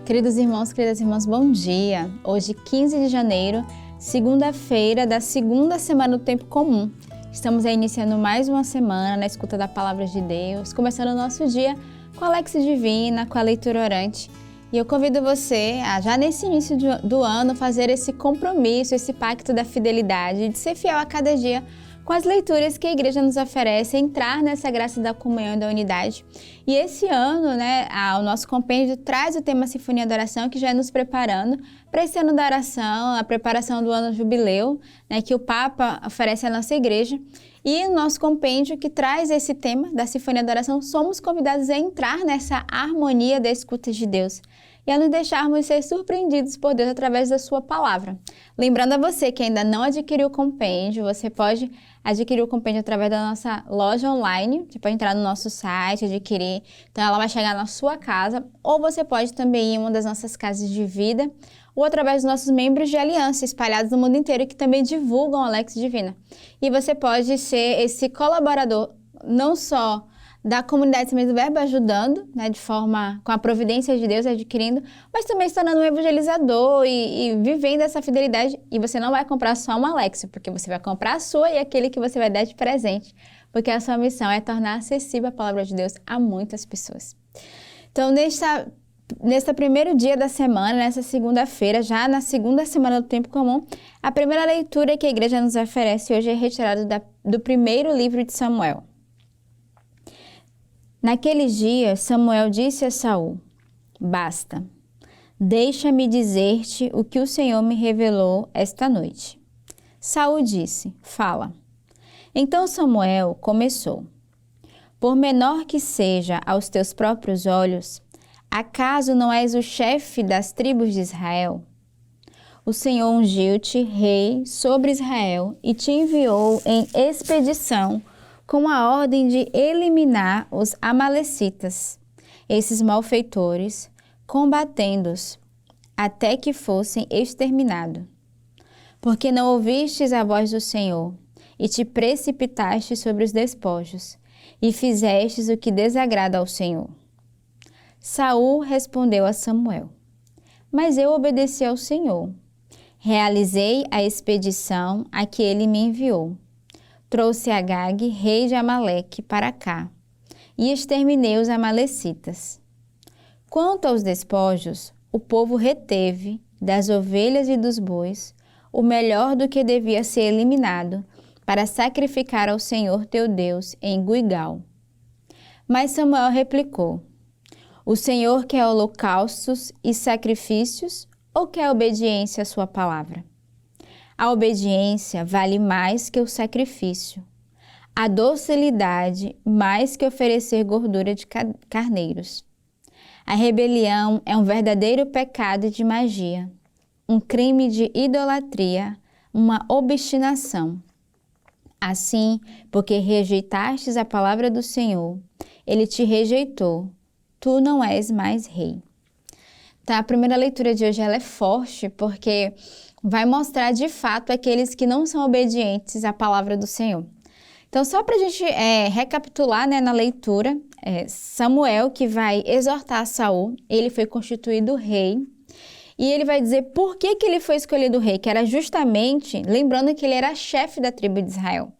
Queridos irmãos, queridas irmãs, bom dia! Hoje, 15 de janeiro, segunda-feira da segunda semana do Tempo Comum. Estamos aí iniciando mais uma semana na escuta da Palavra de Deus, começando o nosso dia com a Lexia Divina, com a leitura orante. E eu convido você a, já nesse início do ano, fazer esse compromisso, esse pacto da fidelidade, de ser fiel a cada dia com as leituras que a igreja nos oferece, entrar nessa graça da comunhão e da unidade. E esse ano, o nosso compêndio traz o tema Sinfonia da Oração, que já é nos preparando para esse ano da oração, a preparação do ano jubileu, que o Papa oferece à nossa igreja. E o nosso compêndio que traz esse tema da Sinfonia da Oração, somos convidados a entrar nessa harmonia da escuta de Deus e a nos deixarmos ser surpreendidos por Deus através da sua palavra. Lembrando a você que ainda não adquiriu o compêndio, você pode adquirir o compêndio através da nossa loja online. Você pode entrar no nosso site, adquirir, então ela vai chegar na sua casa, ou você pode também ir em uma das nossas casas de vida, ou através dos nossos membros de aliança espalhados no mundo inteiro que também divulgam a Lexia Divina. E você pode ser esse colaborador, não só da comunidade também do Verbo, ajudando, de forma, com a providência de Deus, adquirindo, mas também se tornando um evangelizador e vivendo essa fidelidade. E você não vai comprar só uma Lexia, porque você vai comprar a sua e aquele que você vai dar de presente, porque a sua missão é tornar acessível a palavra de Deus a muitas pessoas. Então, nesse primeiro dia da semana, nessa segunda-feira, já na segunda semana do Tempo Comum, a primeira leitura que a igreja nos oferece hoje é retirada do primeiro livro de Samuel. Naqueles dias, Samuel disse a Saul: Basta, deixa-me dizer-te o que o Senhor me revelou esta noite. Saul disse: Fala. Então Samuel começou: Por menor que seja aos teus próprios olhos, acaso não és o chefe das tribos de Israel? O Senhor ungiu-te rei sobre Israel e te enviou em expedição com a ordem de eliminar os amalecitas, esses malfeitores, combatendo-os, até que fossem exterminados. Porque não ouvistes a voz do Senhor, e te precipitaste sobre os despojos, e fizestes o que desagrada ao Senhor. Saul respondeu a Samuel: Mas eu obedeci ao Senhor. Realizei a expedição a que ele me enviou. Trouxe Agag, rei de Amaleque, para cá, e exterminei os amalecitas. Quanto aos despojos, o povo reteve, das ovelhas e dos bois, o melhor do que devia ser eliminado, para sacrificar ao Senhor teu Deus em Guigal. Mas Samuel replicou: O Senhor quer holocaustos e sacrifícios ou quer obediência à sua palavra? A obediência vale mais que o sacrifício, a docilidade mais que oferecer gordura de carneiros. A rebelião é um verdadeiro pecado de magia, um crime de idolatria, uma obstinação. Assim, porque rejeitastes a palavra do Senhor, ele te rejeitou, tu não és mais rei. Tá, a primeira leitura de hoje ela é forte porque vai mostrar de fato aqueles que não são obedientes à palavra do Senhor. Então, só para a gente recapitular na leitura, Samuel que vai exortar Saul, ele foi constituído rei, e ele vai dizer por que ele foi escolhido rei, que era justamente, lembrando que ele era chefe da tribo de Israel.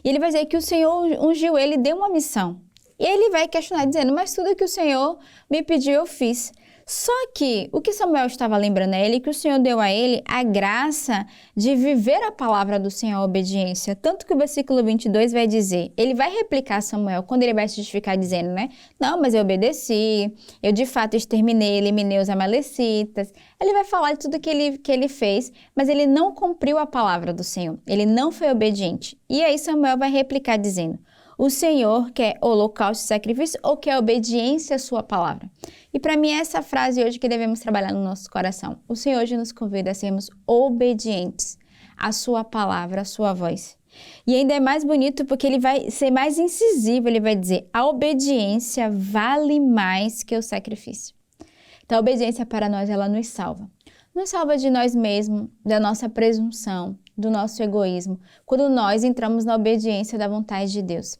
E ele vai dizer que o Senhor ungiu ele, deu uma missão. E ele vai questionar dizendo, mas tudo que o Senhor me pediu eu fiz. Só que o que Samuel estava lembrando a ele, que o Senhor deu a ele a graça de viver a palavra do Senhor, a obediência. Tanto que o versículo 22 vai dizer, ele vai replicar a Samuel, quando ele vai se justificar dizendo, Não, mas eu obedeci, eu de fato exterminei, eliminei os amalecitas. Ele vai falar de tudo que ele fez, mas ele não cumpriu a palavra do Senhor, ele não foi obediente. E aí Samuel vai replicar dizendo, o Senhor quer holocausto e sacrifício ou quer obediência à sua palavra? E para mim é essa frase hoje que devemos trabalhar no nosso coração. O Senhor hoje nos convida a sermos obedientes à sua palavra, à sua voz. E ainda é mais bonito porque ele vai ser mais incisivo, ele vai dizer, a obediência vale mais que o sacrifício. Então a obediência para nós, ela nos salva. Nos salva de nós mesmos, da nossa presunção, do nosso egoísmo, quando nós entramos na obediência da vontade de Deus.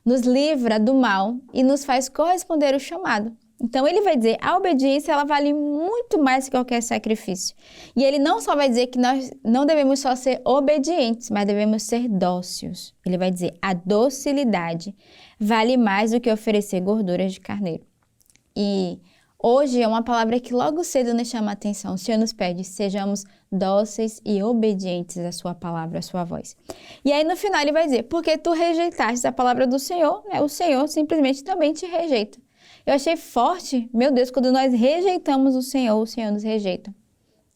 Nos livra do mal e nos faz corresponder ao chamado. Então ele vai dizer, a obediência ela vale muito mais que qualquer sacrifício. E ele não só vai dizer que nós não devemos só ser obedientes, mas devemos ser dóceis. Ele vai dizer, a docilidade vale mais do que oferecer gorduras de carneiro. E hoje é uma palavra que logo cedo nos chama a atenção. O Senhor nos pede, sejamos dóceis e obedientes à sua palavra, à sua voz. E aí no final ele vai dizer, porque tu rejeitaste a palavra do Senhor, né? O Senhor simplesmente também te rejeita. Eu achei forte, meu Deus, quando nós rejeitamos o Senhor nos rejeita.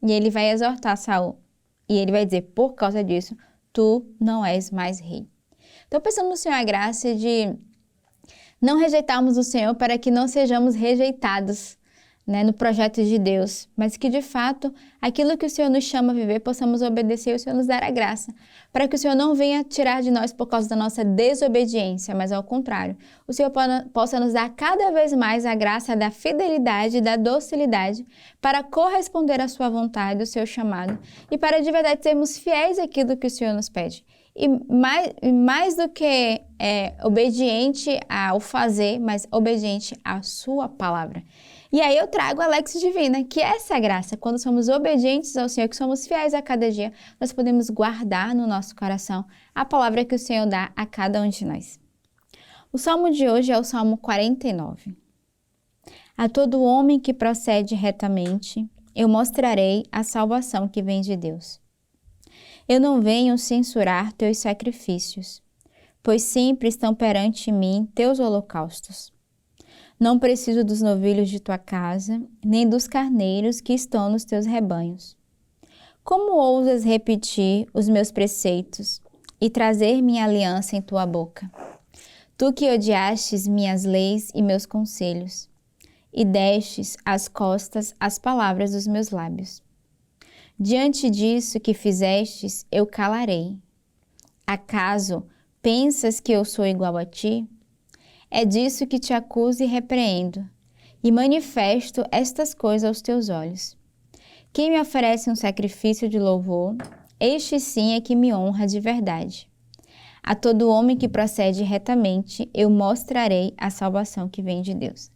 E ele vai exortar Saul. E ele vai dizer, por causa disso, tu não és mais rei. Então pensando no Senhor a graça de não rejeitarmos o Senhor para que não sejamos rejeitados, né, no projeto de Deus, mas que de fato aquilo que o Senhor nos chama a viver, possamos obedecer e o Senhor nos dar a graça, para que o Senhor não venha tirar de nós por causa da nossa desobediência, mas ao contrário, o Senhor possa nos dar cada vez mais a graça da fidelidade, da docilidade, para corresponder à sua vontade, ao seu chamado, e para de verdade sermos fiéis àquilo que o Senhor nos pede. E mais do que obediente ao fazer, mas obediente à sua palavra. E aí eu trago a Lex Divina, que é essa graça. Quando somos obedientes ao Senhor, que somos fiéis a cada dia, nós podemos guardar no nosso coração a palavra que o Senhor dá a cada um de nós. O salmo de hoje é o Salmo 49. A todo homem que procede retamente, eu mostrarei a salvação que vem de Deus. Eu não venho censurar teus sacrifícios, pois sempre estão perante mim teus holocaustos. Não preciso dos novilhos de tua casa, nem dos carneiros que estão nos teus rebanhos. Como ousas repetir os meus preceitos e trazer minha aliança em tua boca? Tu que odiastes minhas leis e meus conselhos, e destes às costas as palavras dos meus lábios. Diante disso que fizestes, eu calarei. Acaso pensas que eu sou igual a ti? É disso que te acuso e repreendo, e manifesto estas coisas aos teus olhos. Quem me oferece um sacrifício de louvor, este sim é que me honra de verdade. A todo homem que procede retamente, eu mostrarei a salvação que vem de Deus.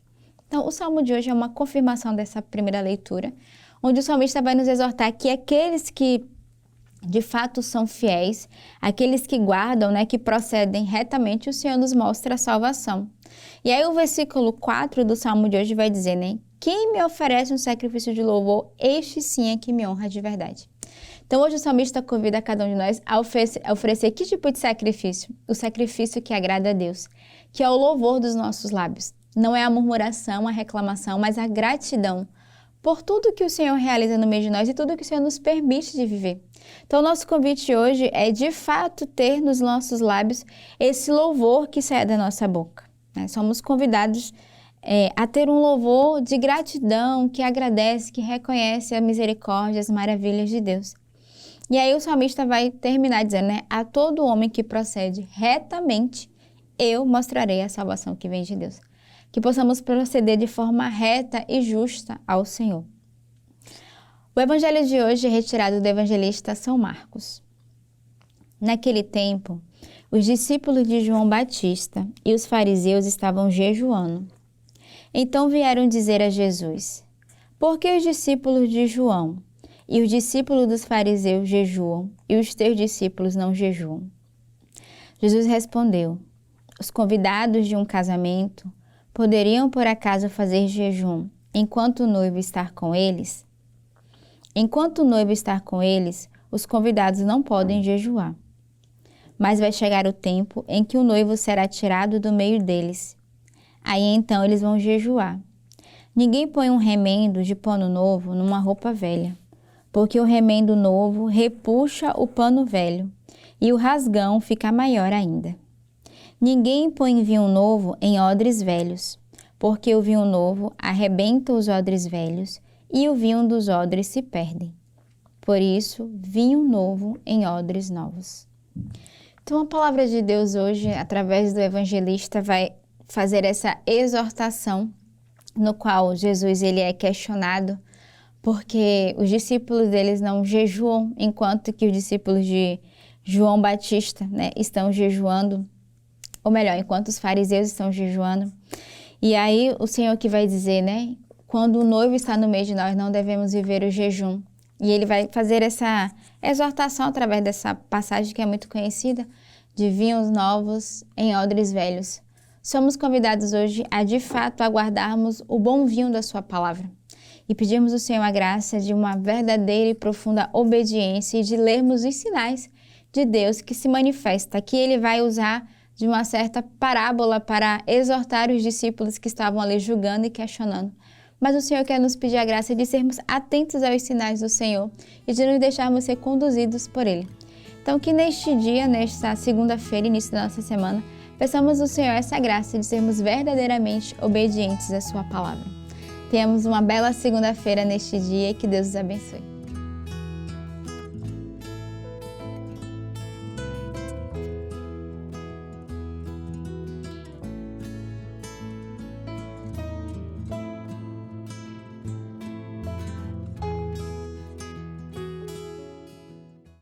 Então, o salmo de hoje é uma confirmação dessa primeira leitura, onde o salmista vai nos exortar que aqueles que de fato são fiéis, aqueles que guardam, né, que procedem retamente, o Senhor nos mostra a salvação. E aí o versículo 4 do salmo de hoje vai dizer, né, quem me oferece um sacrifício de louvor, este sim é que me honra de verdade. Então hoje o salmista convida cada um de nós a oferecer que tipo de sacrifício? O sacrifício que agrada a Deus, que é o louvor dos nossos lábios. Não é a murmuração, a reclamação, mas a gratidão por tudo que o Senhor realiza no meio de nós e tudo que o Senhor nos permite de viver. Então, nosso convite hoje é, de fato, ter nos nossos lábios esse louvor que sai da nossa boca, né? Somos convidados a ter um louvor de gratidão, que agradece, que reconhece a misericórdia, as maravilhas de Deus. E aí o salmista vai terminar dizendo, né? A todo homem que procede retamente, eu mostrarei a salvação que vem de Deus. Que possamos proceder de forma reta e justa ao Senhor. O evangelho de hoje é retirado do evangelista São Marcos. Naquele tempo, os discípulos de João Batista e os fariseus estavam jejuando. Então vieram dizer a Jesus, por que os discípulos de João e os discípulos dos fariseus jejuam e os teus discípulos não jejuam? Jesus respondeu, os convidados de um casamento poderiam por acaso fazer jejum enquanto o noivo está com eles? Enquanto o noivo está com eles, os convidados não podem jejuar. Mas vai chegar o tempo em que o noivo será tirado do meio deles. Aí então eles vão jejuar. Ninguém põe um remendo de pano novo numa roupa velha, porque o remendo novo repuxa o pano velho e o rasgão fica maior ainda. Ninguém põe vinho novo em odres velhos, porque o vinho novo arrebenta os odres velhos e o vinho dos odres se perdem. Por isso, vinho novo em odres novos. Então, a palavra de Deus hoje, através do evangelista, vai fazer essa exortação, no qual Jesus ele é questionado, porque os discípulos deles não jejuam, enquanto que os discípulos de João Batista, né, estão jejuando, ou melhor, enquanto os fariseus estão jejuando. E aí o Senhor que vai dizer, né? Quando o noivo está no meio de nós, não devemos viver o jejum. E ele vai fazer essa exortação através dessa passagem que é muito conhecida, de vinhos novos em odres velhos. Somos convidados hoje a, de fato, aguardarmos o bom vinho da sua palavra e pedirmos ao Senhor a graça de uma verdadeira e profunda obediência e de lermos os sinais de Deus que se manifesta, que ele vai usar de uma certa parábola para exortar os discípulos que estavam ali julgando e questionando. Mas o Senhor quer nos pedir a graça de sermos atentos aos sinais do Senhor e de nos deixarmos ser conduzidos por Ele. Então, que neste dia, nesta segunda-feira, início da nossa semana, peçamos ao Senhor essa graça de sermos verdadeiramente obedientes à Sua palavra. Tenhamos uma bela segunda-feira neste dia e que Deus os abençoe.